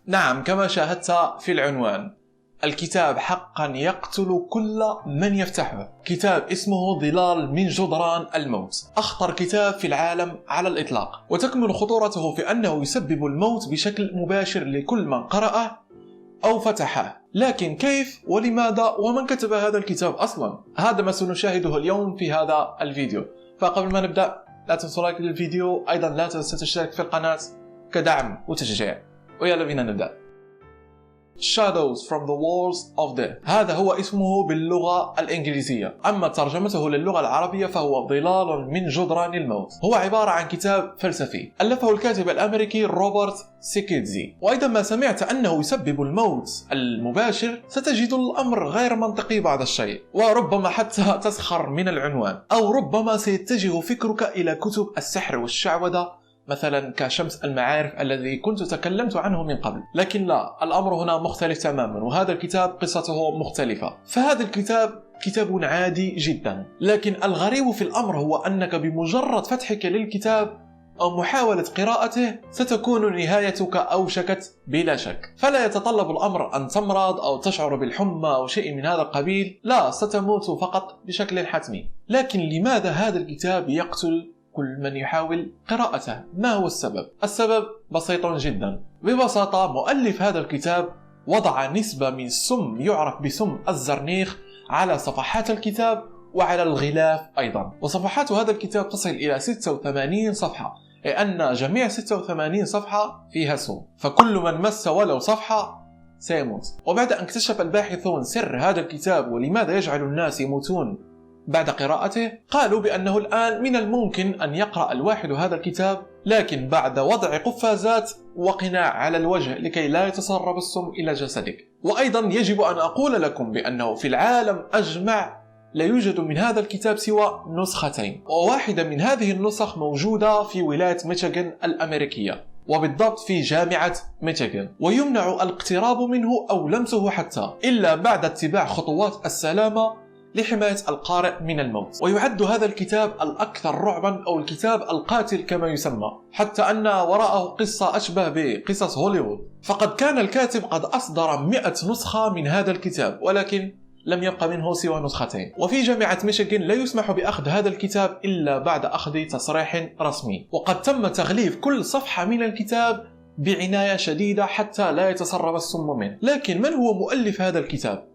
نعم، كما شاهدت في العنوان، الكتاب حقا يقتل كل من يفتحه. كتاب اسمه ظلال من جدران الموت، أخطر كتاب في العالم على الإطلاق، وتكمن خطورته في أنه يسبب الموت بشكل مباشر لكل من قرأه أو فتحه. لكن كيف ولماذا ومن كتب هذا الكتاب أصلا؟ هذا ما سنشاهده اليوم في هذا الفيديو. فقبل ما نبدأ لا تنسوا لايك للفيديو، أيضا لا تنسوا تشترك في القناة كدعم وتشجيع. ويلا بينا نبدأ. Shadows from the Walls of Death، هذا هو اسمه باللغة الإنجليزية، أما ترجمته للغة العربية فهو ظلال من جدران الموت. هو عبارة عن كتاب فلسفي ألفه الكاتب الأمريكي روبرت سيكيدزي. وإذا ما سمعت أنه يسبب الموت المباشر ستجد الأمر غير منطقي بعض الشيء، وربما حتى تسخر من العنوان، أو ربما سيتجه فكرك إلى كتب السحر والشعوذة مثلا كشمس المعارف الذي كنت تكلمت عنه من قبل. لكن لا، الأمر هنا مختلف تماما، وهذا الكتاب قصته مختلفة. فهذا الكتاب كتاب عادي جدا، لكن الغريب في الأمر هو أنك بمجرد فتحك للكتاب أو محاولة قراءته ستكون نهايتك أوشكت بلا شك. فلا يتطلب الأمر أن تمرض أو تشعر بالحمى أو شيء من هذا القبيل، لا، ستموت فقط بشكل حتمي. لكن لماذا هذا الكتاب يقتل كل من يحاول قراءته؟ ما هو السبب؟ السبب بسيط جدا. ببساطة مؤلف هذا الكتاب وضع نسبة من سم يعرف بسم الزرنيخ على صفحات الكتاب وعلى الغلاف أيضا، وصفحات هذا الكتاب تصل إلى 86 صفحة، أي أن جميع 86 صفحة فيها سم، فكل من مس ولو صفحة سيموت. وبعد أن اكتشف الباحثون سر هذا الكتاب ولماذا يجعل الناس يموتون بعد قراءته، قالوا بأنه الآن من الممكن أن يقرأ الواحد هذا الكتاب، لكن بعد وضع قفازات وقناع على الوجه لكي لا يتسرب السم إلى جسدك. وأيضا يجب أن أقول لكم بأنه في العالم أجمع لا يوجد من هذا الكتاب سوى نسختين، وواحدة من هذه النسخ موجودة في ولاية ميشيغان الأمريكية، وبالضبط في جامعة ميشيغان، ويمنع الاقتراب منه أو لمسه حتى إلا بعد اتباع خطوات السلامة لحماية القارئ من الموت. ويعد هذا الكتاب الأكثر رعبا أو الكتاب القاتل كما يسمى، حتى أن وراءه قصة أشبه بقصص هوليوود. فقد كان الكاتب قد أصدر 100 نسخة من هذا الكتاب، ولكن لم يبقى منه سوى نسختين. وفي جامعة ميشيغان لا يسمح بأخذ هذا الكتاب إلا بعد أخذ تصريح رسمي، وقد تم تغليف كل صفحة من الكتاب بعناية شديدة حتى لا يتسرب السم منه. لكن من هو مؤلف هذا الكتاب؟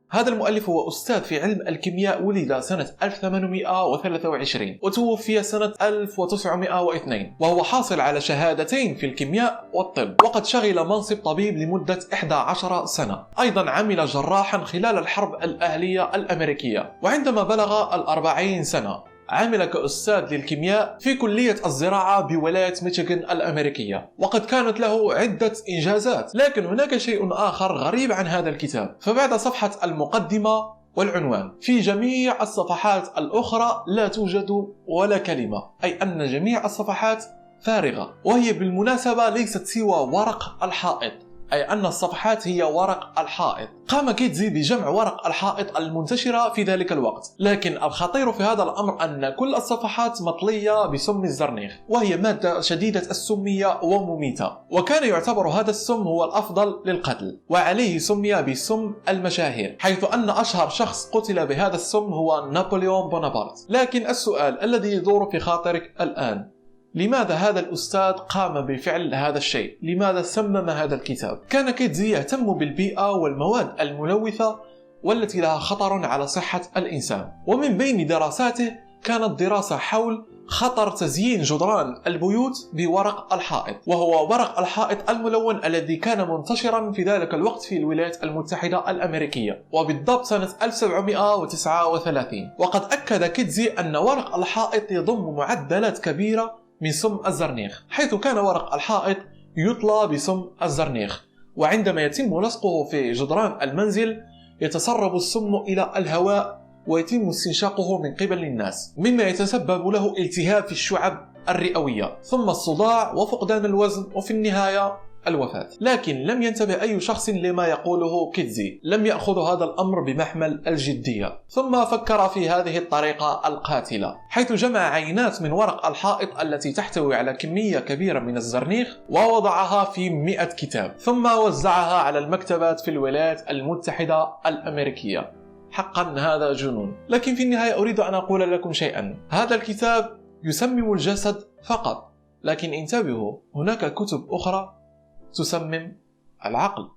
هذا المؤلف هو أستاذ في علم الكيمياء، ولد سنة 1823 وتوفي سنة 1902، وهو حاصل على شهادتين في الكيمياء والطب، وقد شغل منصب طبيب لمدة 11 سنة. أيضا عمل جراحا خلال الحرب الأهلية الأمريكية، وعندما بلغ 40 سنة عمل كأستاذ للكيمياء في كلية الزراعة بولاية ميشيغان الأمريكية، وقد كانت له عدة إنجازات. لكن هناك شيء آخر غريب عن هذا الكتاب، فبعد صفحة المقدمة والعنوان في جميع الصفحات الأخرى لا توجد ولا كلمة، أي أن جميع الصفحات فارغة، وهي بالمناسبة ليست سوى ورق الحائط، أي أن الصفحات هي ورق الحائط. قام كيدزي بجمع ورق الحائط المنتشرة في ذلك الوقت، لكن الخطير في هذا الأمر أن كل الصفحات مطلية بسم الزرنيخ، وهي مادة شديدة السمية ومميتة، وكان يعتبر هذا السم هو الأفضل للقتل، وعليه سمي بسم المشاهير، حيث أن أشهر شخص قتل بهذا السم هو نابليون بونابرت. لكن السؤال الذي يدور في خاطرك الآن، لماذا هذا الأستاذ قام بفعل هذا الشيء؟ لماذا سمم هذا الكتاب؟ كان كيدزي يهتم بالبيئة والمواد الملوثة والتي لها خطر على صحة الإنسان، ومن بين دراساته كانت دراسة حول خطر تزيين جدران البيوت بورق الحائط، وهو ورق الحائط الملون الذي كان منتشرا في ذلك الوقت في الولايات المتحدة الأمريكية، وبالضبط سنة 1739. وقد أكد كيدزي أن ورق الحائط يضم معدلات كبيرة من سم الزرنيخ، حيث كان ورق الحائط يطلى بسم الزرنيخ، وعندما يتم لصقه في جدران المنزل يتسرب السم إلى الهواء ويتم استنشاقه من قبل الناس، مما يتسبب له التهاب في الشعب الرئوية، ثم الصداع وفقدان الوزن، وفي النهاية الوفاة. لكن لم ينتبه أي شخص لما يقوله كيتزي، لم يأخذ هذا الأمر بمحمل الجدية، ثم فكر في هذه الطريقة القاتلة، حيث جمع عينات من ورق الحائط التي تحتوي على كمية كبيرة من الزرنيخ ووضعها في 100 كتاب، ثم وزعها على المكتبات في الولايات المتحدة الأمريكية. حقا هذا جنون. لكن في النهاية أريد أن أقول لكم شيئا، هذا الكتاب يسمم الجسد فقط، لكن انتبهوا، هناك كتب أخرى تسمم العقل.